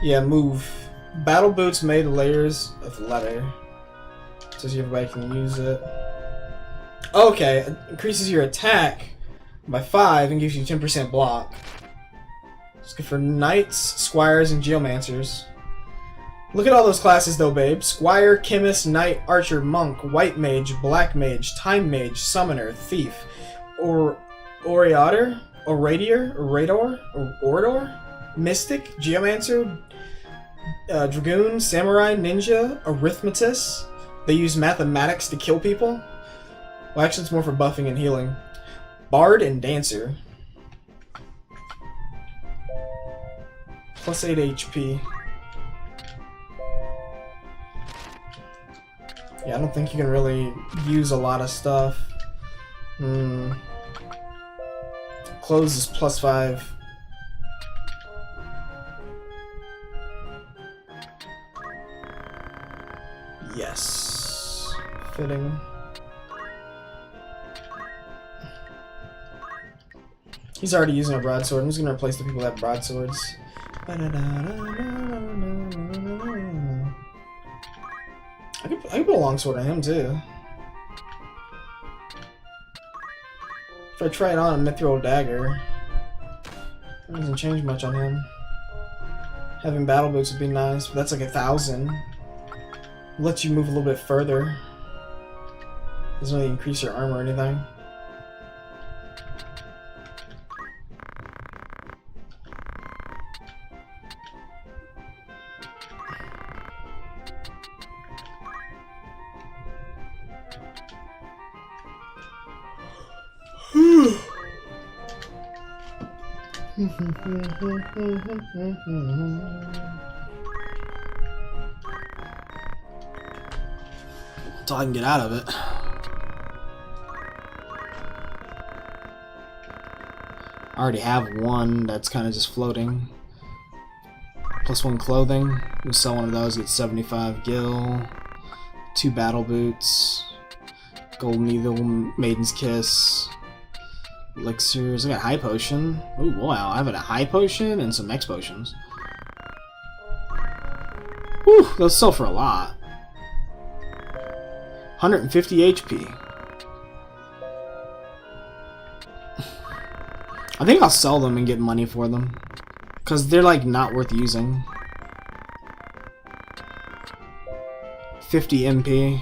Yeah, move. Battle boots made of layers of leather. So everybody can use it. Okay, it increases your attack by 5 and gives you 10% block. It's good for knights, squires, and geomancers. Look at all those classes though, babe. Squire, chemist, knight, archer, monk, white mage, black mage, time mage, summoner, thief, orator, orator, mystic, geomancer, dragoon, samurai, ninja, arithmetist. They use mathematics to kill people. Well, actually, it's more for buffing and healing. Bard and dancer. Plus 8 HP. Yeah, I don't think you can really use a lot of stuff. Clothes is plus 5. Yes. Fitting. He's already using a broadsword. I'm just gonna replace the people that have broadswords. I could put a longsword on him too. If I try it on a mithril dagger, it doesn't change much on him. Having battle boots would be nice, but that's like 1,000. Lets you move a little bit further. Doesn't really increase your armor or anything. That's all I can get out of it. I already have one that's kind of just floating. +1 clothing. We'll sell one of those, get 75 gil. 2 battle boots. Gold needle, maiden's kiss. Elixirs. I got high potion. Oh wow, I have a high potion and some X potions. Whew, those sell for a lot. 150 HP. I think I'll sell them and get money for them. Because they're like not worth using. 50 MP.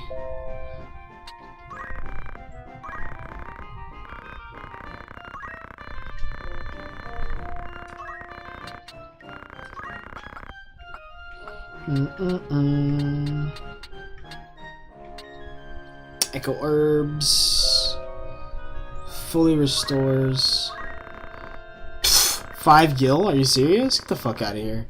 Echo herbs. Fully restores. 5 gil? Are you serious? Get the fuck out of here.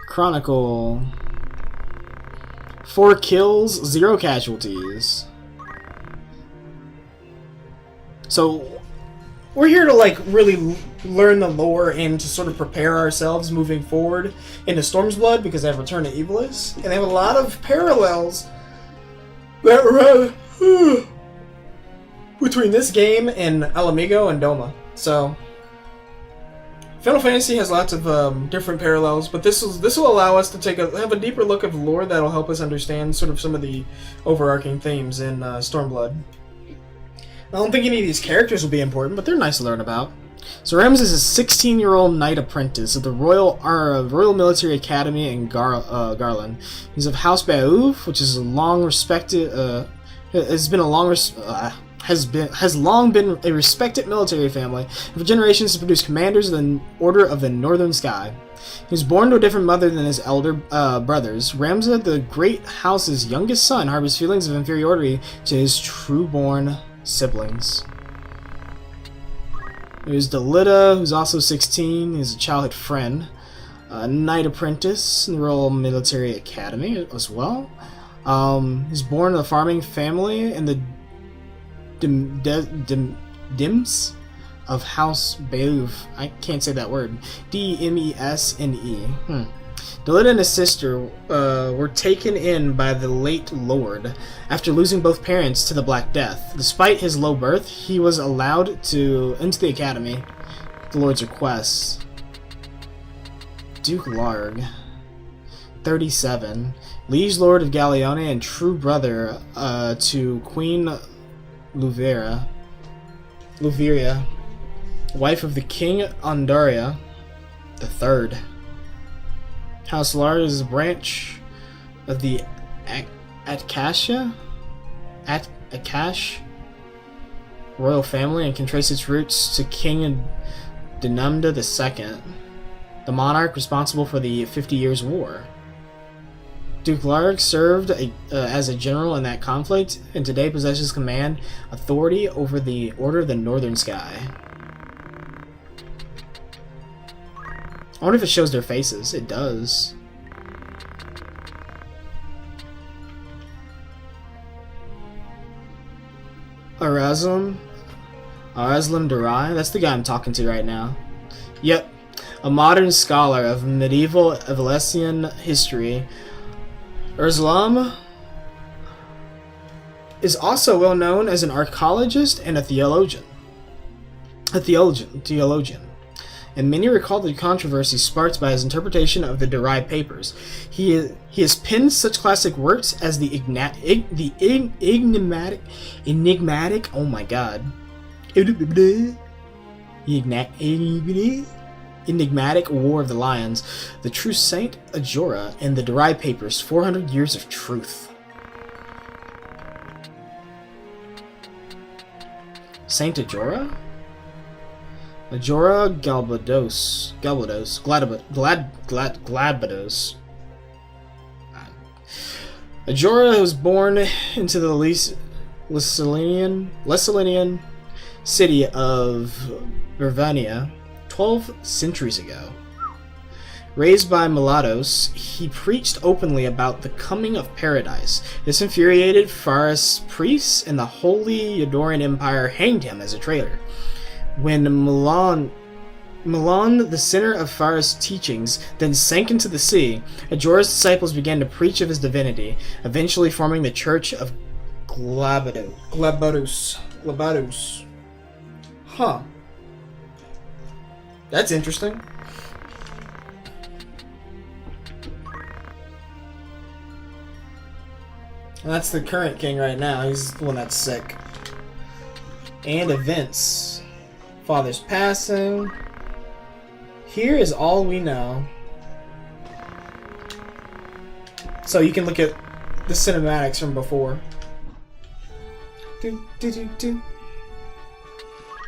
Chronicle. 4 kills, 0 casualties. So, we're here to like really learn the lore and to sort of prepare ourselves moving forward into Stormsblood because they have Return to Evilus, and they have a lot of parallels that run between this game and Alamigo and Doma. So, Final Fantasy has lots of different parallels, but this will allow us to have a deeper look of lore that'll help us understand sort of some of the overarching themes in Stormblood. I don't think any of these characters will be important, but they're nice to learn about. So Ramses is a 16-year-old knight apprentice of the Royal Military Academy in Garland. He's of House Beauve, which is a long been a respected military family, and for generations has produced commanders of the Order of the Northern Sky. He was born to a different mother than his elder brothers. Ramza, the great house's youngest son, harbors feelings of inferiority to his true-born siblings. There's Delita, who's also 16, he's a childhood friend. A knight apprentice in the Royal Military Academy as well. He's born in a farming family in the Dims of House Beauve. I can't say that word. Demesne. Delita and his sister were taken in by the late Lord after losing both parents to the Black Death. Despite his low birth, he was allowed into the academy at the Lord's request. Duke Larg, 37, liege lord of Galeone and true brother to Queen Luveria, wife of the King Ondaria III. House Larg is a branch of the Akash royal family and can trace its roots to King Denumda II, the monarch responsible for the 50 Years' War. Duke Larg served as a general in that conflict and today possesses command authority over the Order of the Northern Sky. I wonder if it shows their faces. It does. Arazlim Durai? That's the guy I'm talking to right now. Yep. A modern scholar of medieval Evalesian history, Arazlim is also well known as an archaeologist and a theologian. And many recall the controversy sparked by his interpretation of the Durai papers. He has penned such classic works as the enigmatic, oh my god, enigmatic War of the Lions, the True Saint Ajora, and the Durai Papers, 400 Years of Truth. Saint Ajora? Ajora Galbados. Ajora was born into the Lessalinian city of Birvania 12 centuries ago. Raised by mulattoes, he preached openly about the coming of paradise. This infuriated Faris priests, and the Holy Edoran Empire hanged him as a traitor. When Milan, the center of Faris' teachings, then sank into the sea, Ajora's disciples began to preach of his divinity, eventually forming the Church of Glabadus. Huh. That's interesting. And that's the current king right now. He's the one that's sick. And events. Father's passing. Here is all we know. So you can look at the cinematics from before. Look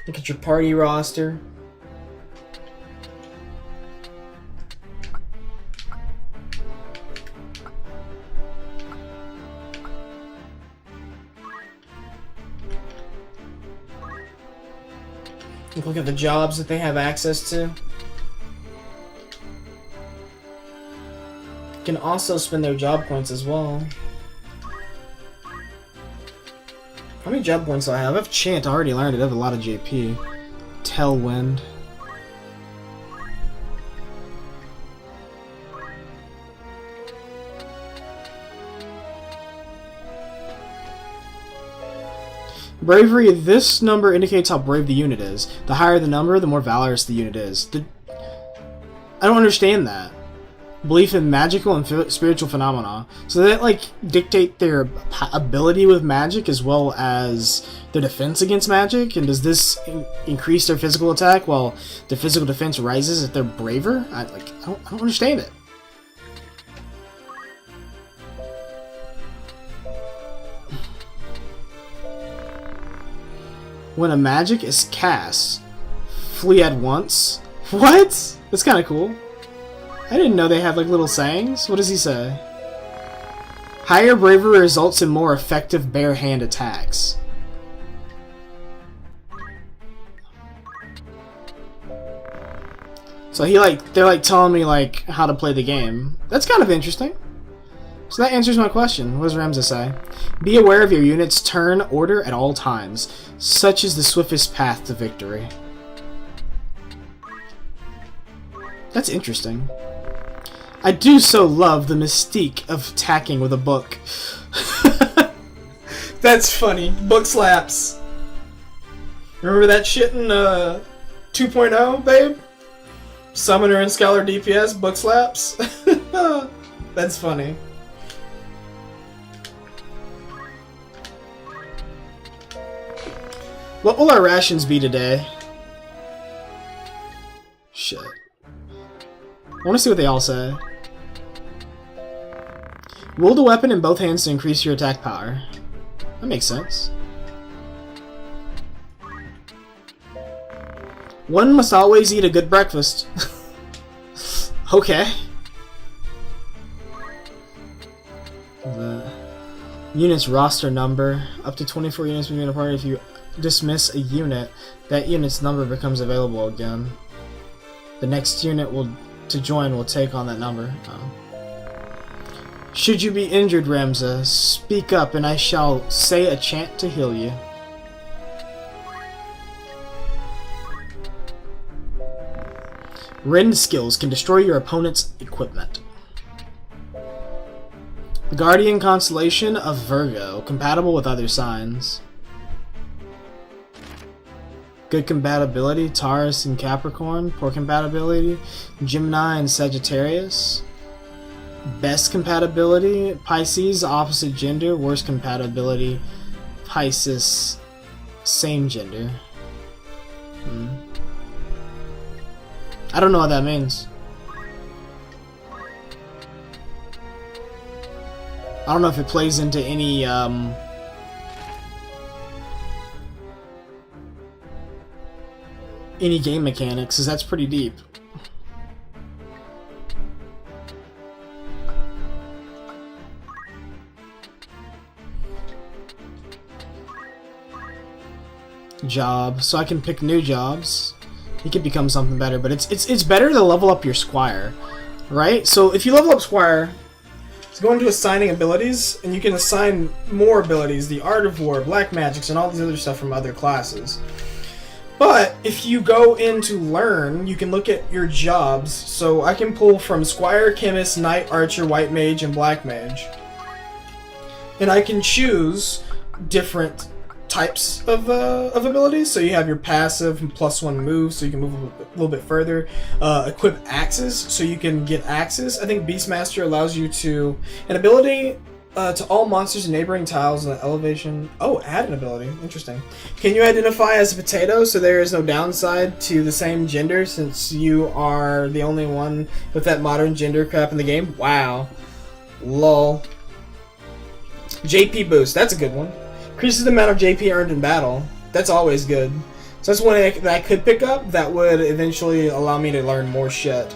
at your party roster. Look at the jobs that they have access to. Can also spend their job points as well. How many job points do I have? I have Chant, I already learned it. I have a lot of JP. Tailwind. Bravery, this number indicates how brave the unit is. The higher the number, the more valorous the unit is. I don't understand that. Belief in magical and spiritual phenomena. So that, like, dictate their ability with magic as well as their defense against magic? And does this increase their physical attack while their physical defense rises if they're braver? I don't understand it. When a magic is cast, flee at once. What? That's kind of cool. I didn't know they had like little sayings. What does he say? Higher bravery results in more effective bare hand attacks. So they're like telling me like how to play the game. That's kind of interesting. So that answers my question. What does Ramza say? Be aware of your unit's turn order at all times. Such is the swiftest path to victory. That's interesting. I do so love the mystique of attacking with a book. That's funny. Book slaps. Remember that shit in 2.0, babe? Summoner and Scholar DPS, book slaps. That's funny. What will our rations be today? Shit. I want to see what they all say. Wield a weapon in both hands to increase your attack power. That makes sense. One must always eat a good breakfast. Okay. The unit's roster number. Up to 24 units between a party. If you dismiss a unit, that unit's number becomes available again. The next unit to join will take on that number. Oh. Should you be injured, Ramza, speak up and I shall say a chant to heal you. Rend skills can destroy your opponent's equipment. The Guardian Constellation of Virgo, compatible with other signs. Good compatibility, Taurus and Capricorn. Poor compatibility, Gemini and Sagittarius. Best compatibility, Pisces, opposite gender. Worst compatibility, Pisces, same gender. I don't know what that means. I don't know if it plays into any game mechanics, because that's pretty deep. Job, so I can pick new jobs. He could become something better, but it's better to level up your Squire, right? So if you level up Squire, it's going to assigning abilities, and you can assign more abilities, the Art of War, Black Magics, and all these other stuff from other classes. But if you go into Learn, you can look at your jobs. So I can pull from Squire, Chemist, Knight, Archer, White Mage, and Black Mage. And I can choose different types of abilities. So you have your passive and +1 move, so you can move a little bit further. Equip axes, so you can get axes. I think Beastmaster allows you to an ability to all monsters in neighboring tiles and elevation. Oh, add an ability. Interesting. Can you identify as a potato, so there is no downside to the same gender since you are the only one with that modern gender crap in the game? Wow. Lol. JP boost. That's a good one. Increases the amount of JP earned in battle. That's always good. So that's one that I could pick up that would eventually allow me to learn more shit.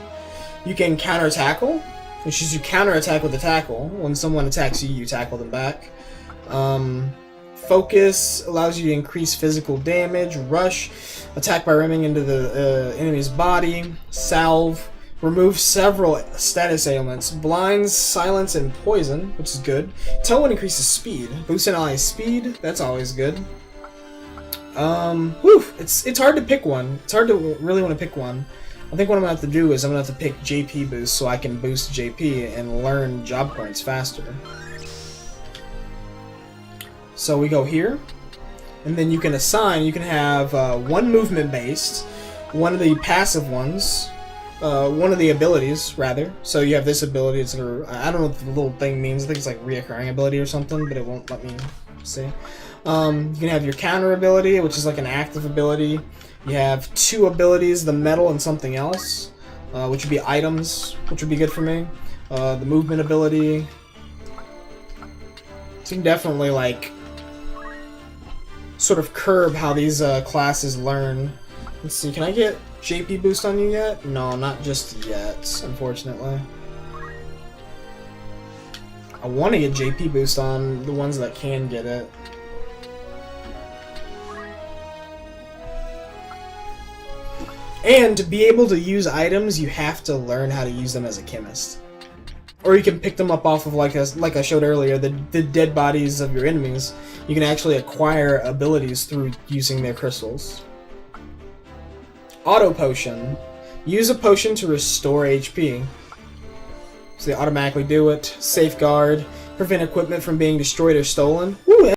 You can counter tackle, which is you counter attack with a tackle. When someone attacks you, you tackle them back. Focus allows you to increase physical damage. Rush, attack by ramming into the enemy's body. Salve, remove several status ailments. Blinds, silence, and poison, which is good. Tailwind increases speed. Boosts an ally's speed, that's always good. It's hard to pick one. It's hard to really want to pick one. I think what I'm going to have to do is I'm going to have to pick JP boost so I can boost JP and learn job points faster. So we go here, and then you can assign, you can have one movement based, one of the passive ones, one of the abilities, rather. So you have this ability, it's sort of, I don't know what the little thing means, I think it's like reoccurring ability or something, but it won't let me see. You can have your counter ability, which is like an active ability. You have two abilities, the metal and something else, which would be items, which would be good for me. The movement ability. So you can definitely like sort of curb how these classes learn. Let's see, can I get JP boost on you yet? No, not just yet, unfortunately. I want to get JP boost on the ones that can get it. And to be able to use items, you have to learn how to use them as a chemist. Or you can pick them up off of, like I showed earlier, the dead bodies of your enemies. You can actually acquire abilities through using their crystals. Auto Potion. Use a potion to restore HP. So they automatically do it. Safeguard, prevent equipment from being destroyed or stolen.